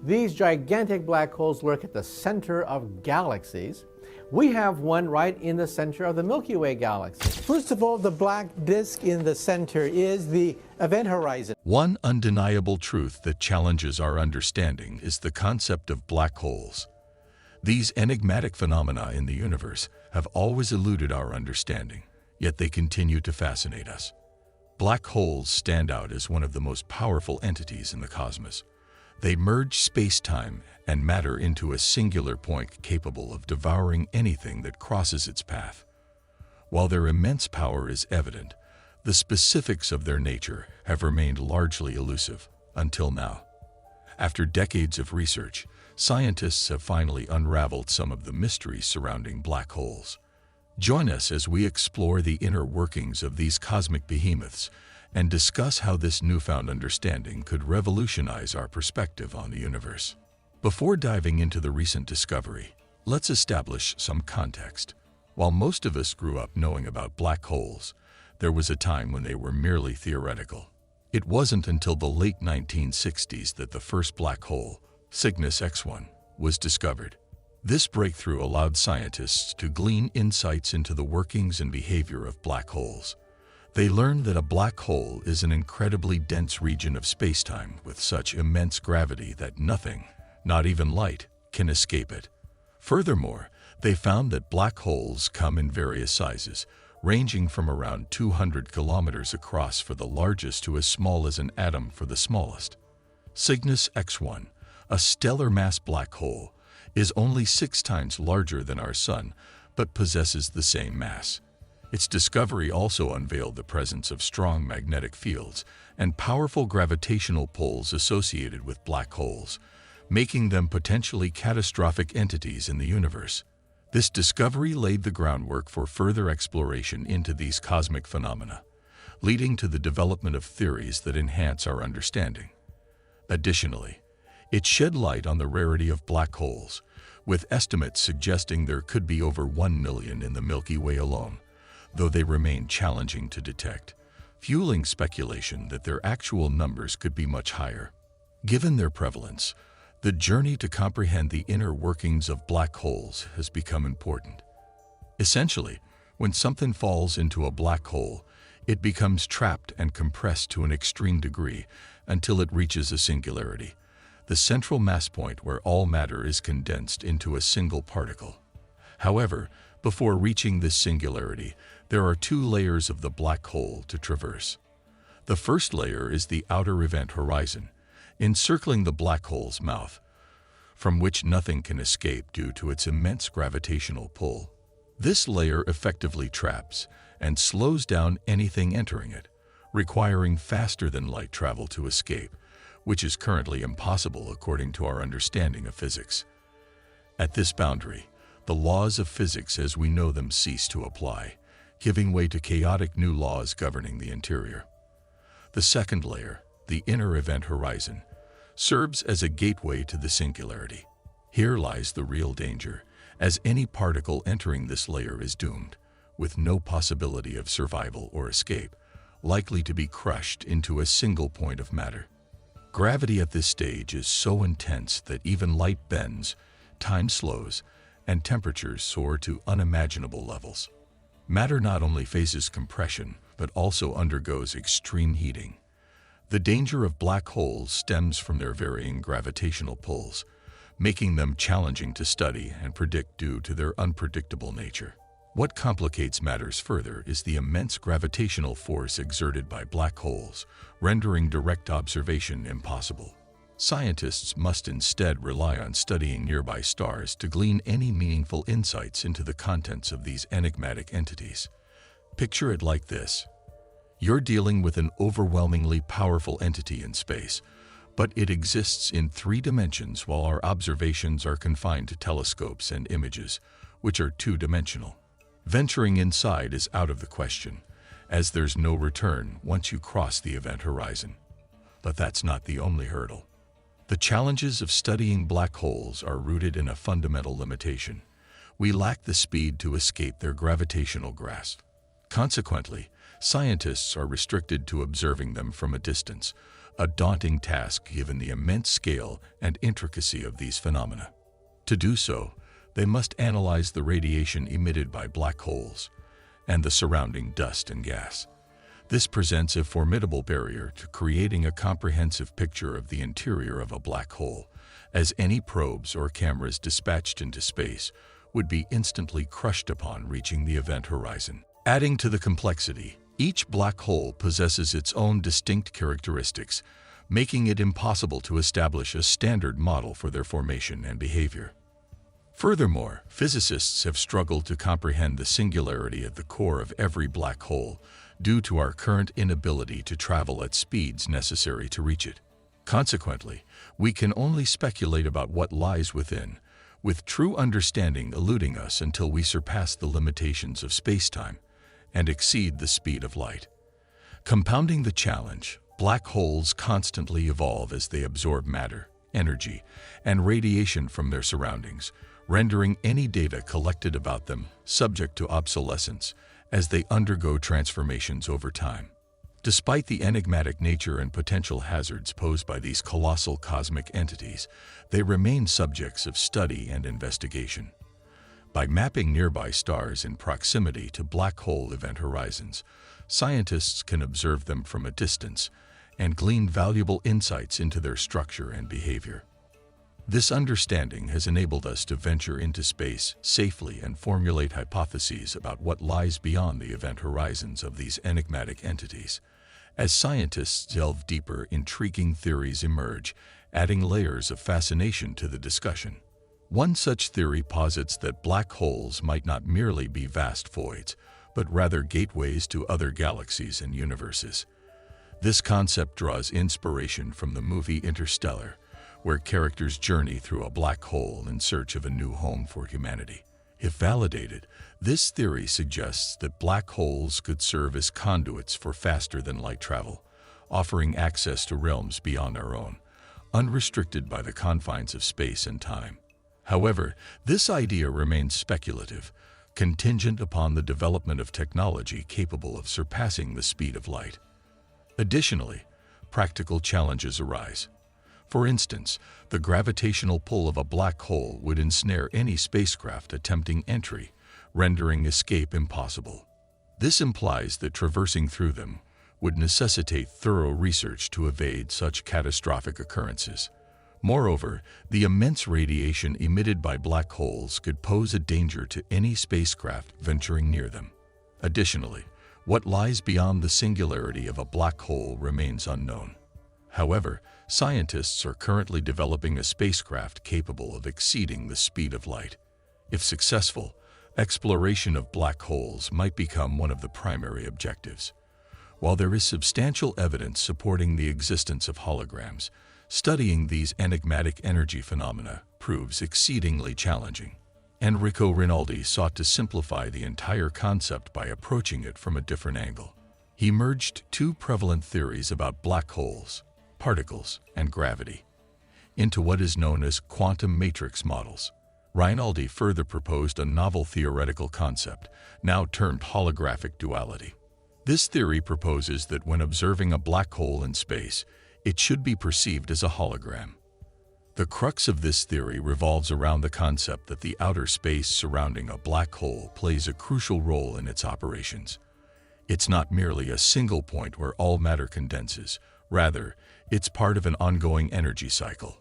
These gigantic black holes lurk at the center of galaxies. We have one right in the center of the Milky Way galaxy. First of all, the black disk in the center is the event horizon. One undeniable truth that challenges our understanding is the concept of black holes. These enigmatic phenomena in the universe have always eluded our understanding, yet they continue to fascinate us. Black holes stand out as one of the most powerful entities in the cosmos. They merge space-time and matter into a singular point capable of devouring anything that crosses its path. While their immense power is evident, the specifics of their nature have remained largely elusive until now. After decades of research, scientists have finally unraveled some of the mysteries surrounding black holes. Join us as we explore the inner workings of these cosmic behemoths and discuss how this newfound understanding could revolutionize our perspective on the universe. Before diving into the recent discovery, let's establish some context. While most of us grew up knowing about black holes, there was a time when they were merely theoretical. It wasn't until the late 1960s that the first black hole, Cygnus X1, was discovered. This breakthrough allowed scientists to glean insights into the workings and behavior of black holes. They learned that a black hole is an incredibly dense region of spacetime with such immense gravity that nothing, not even light, can escape it. Furthermore, they found that black holes come in various sizes, ranging from around 200 kilometers across for the largest to as small as an atom for the smallest. Cygnus X1, a stellar mass black hole, is only 6 times larger than our Sun, but possesses the same mass. Its discovery also unveiled the presence of strong magnetic fields and powerful gravitational pulls associated with black holes, making them potentially catastrophic entities in the universe. This discovery laid the groundwork for further exploration into these cosmic phenomena, leading to the development of theories that enhance our understanding. Additionally, it shed light on the rarity of black holes, with estimates suggesting there could be over 1 million in the Milky Way alone, though they remain challenging to detect, fueling speculation that their actual numbers could be much higher. Given their prevalence, the journey to comprehend the inner workings of black holes has become important. Essentially, when something falls into a black hole, it becomes trapped and compressed to an extreme degree until it reaches a singularity, the central mass point where all matter is condensed into a single particle. However, before reaching this singularity, there are 2 layers of the black hole to traverse. The first layer is the outer event horizon, encircling the black hole's mouth, from which nothing can escape due to its immense gravitational pull. This layer effectively traps and slows down anything entering it, requiring faster-than-light travel to escape, which is currently impossible according to our understanding of physics. At this boundary, the laws of physics as we know them cease to apply, giving way to chaotic new laws governing the interior. The second layer, the inner event horizon, serves as a gateway to the singularity. Here lies the real danger, as any particle entering this layer is doomed, with no possibility of survival or escape, likely to be crushed into a single point of matter. Gravity at this stage is so intense that even light bends, time slows, and temperatures soar to unimaginable levels. Matter not only faces compression, but also undergoes extreme heating. The danger of black holes stems from their varying gravitational pulls, making them challenging to study and predict due to their unpredictable nature. What complicates matters further is the immense gravitational force exerted by black holes, rendering direct observation impossible. Scientists must instead rely on studying nearby stars to glean any meaningful insights into the contents of these enigmatic entities. Picture it like this. You're dealing with an overwhelmingly powerful entity in space, but it exists in 3 dimensions while our observations are confined to telescopes and images, which are 2-dimensional. Venturing inside is out of the question, as there's no return once you cross the event horizon. But that's not the only hurdle. The challenges of studying black holes are rooted in a fundamental limitation. We lack the speed to escape their gravitational grasp. Consequently, scientists are restricted to observing them from a distance, a daunting task given the immense scale and intricacy of these phenomena. To do so, they must analyze the radiation emitted by black holes and the surrounding dust and gas. This presents a formidable barrier to creating a comprehensive picture of the interior of a black hole, as any probes or cameras dispatched into space would be instantly crushed upon reaching the event horizon. Adding to the complexity, each black hole possesses its own distinct characteristics, making it impossible to establish a standard model for their formation and behavior. Furthermore, physicists have struggled to comprehend the singularity at the core of every black hole due to our current inability to travel at speeds necessary to reach it. Consequently, we can only speculate about what lies within, with true understanding eluding us until we surpass the limitations of space-time and exceed the speed of light. Compounding the challenge, black holes constantly evolve as they absorb matter, energy, and radiation from their surroundings, rendering any data collected about them subject to obsolescence as they undergo transformations over time. Despite the enigmatic nature and potential hazards posed by these colossal cosmic entities, they remain subjects of study and investigation. By mapping nearby stars in proximity to black hole event horizons, scientists can observe them from a distance and glean valuable insights into their structure and behavior. This understanding has enabled us to venture into space safely and formulate hypotheses about what lies beyond the event horizons of these enigmatic entities. As scientists delve deeper, intriguing theories emerge, adding layers of fascination to the discussion. One such theory posits that black holes might not merely be vast voids, but rather gateways to other galaxies and universes. This concept draws inspiration from the movie Interstellar, where characters journey through a black hole in search of a new home for humanity. If validated, this theory suggests that black holes could serve as conduits for faster-than-light travel, offering access to realms beyond our own, unrestricted by the confines of space and time. However, this idea remains speculative, contingent upon the development of technology capable of surpassing the speed of light. Additionally, practical challenges arise. For instance, the gravitational pull of a black hole would ensnare any spacecraft attempting entry, rendering escape impossible. This implies that traversing through them would necessitate thorough research to evade such catastrophic occurrences. Moreover, the immense radiation emitted by black holes could pose a danger to any spacecraft venturing near them. Additionally, what lies beyond the singularity of a black hole remains unknown. However, scientists are currently developing a spacecraft capable of exceeding the speed of light. If successful, exploration of black holes might become one of the primary objectives. While there is substantial evidence supporting the existence of holograms, studying these enigmatic energy phenomena proves exceedingly challenging. Enrico Rinaldi sought to simplify the entire concept by approaching it from a different angle. He merged two prevalent theories about black holes, particles, and gravity, into what is known as quantum matrix models. Rinaldi further proposed a novel theoretical concept, now termed holographic duality. This theory proposes that when observing a black hole in space, it should be perceived as a hologram. The crux of this theory revolves around the concept that the outer space surrounding a black hole plays a crucial role in its operations. It's not merely a single point where all matter condenses. Rather, it's part of an ongoing energy cycle.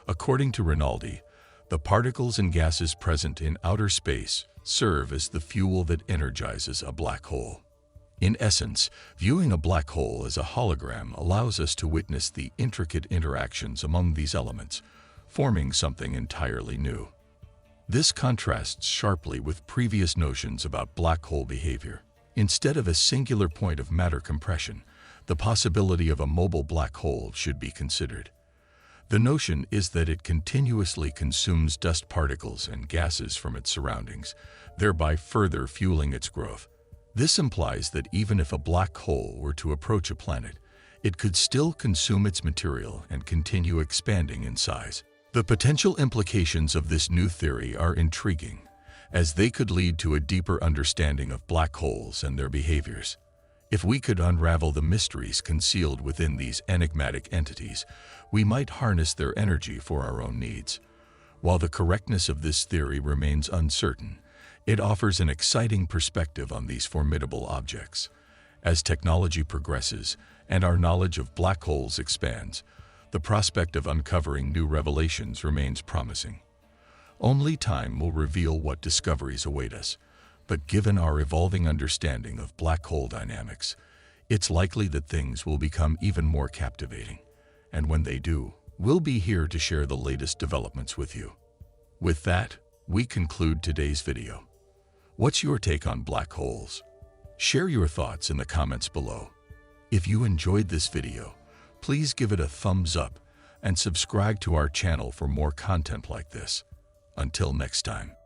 According to Rinaldi, the particles and gases present in outer space serve as the fuel that energizes a black hole. In essence, viewing a black hole as a hologram allows us to witness the intricate interactions among these elements, forming something entirely new. This contrasts sharply with previous notions about black hole behavior. Instead of a singular point of matter compression, the possibility of a mobile black hole should be considered. The notion is that it continuously consumes dust particles and gases from its surroundings, thereby further fueling its growth. This implies that even if a black hole were to approach a planet, it could still consume its material and continue expanding in size. The potential implications of this new theory are intriguing, as they could lead to a deeper understanding of black holes and their behaviors. If we could unravel the mysteries concealed within these enigmatic entities, we might harness their energy for our own needs. While the correctness of this theory remains uncertain, it offers an exciting perspective on these formidable objects. As technology progresses and our knowledge of black holes expands, the prospect of uncovering new revelations remains promising. Only time will reveal what discoveries await us, but given our evolving understanding of black hole dynamics, it's likely that things will become even more captivating. And when they do, we'll be here to share the latest developments with you. With that, we conclude today's video. What's your take on black holes? Share your thoughts in the comments below. If you enjoyed this video, please give it a thumbs up and subscribe to our channel for more content like this. Until next time.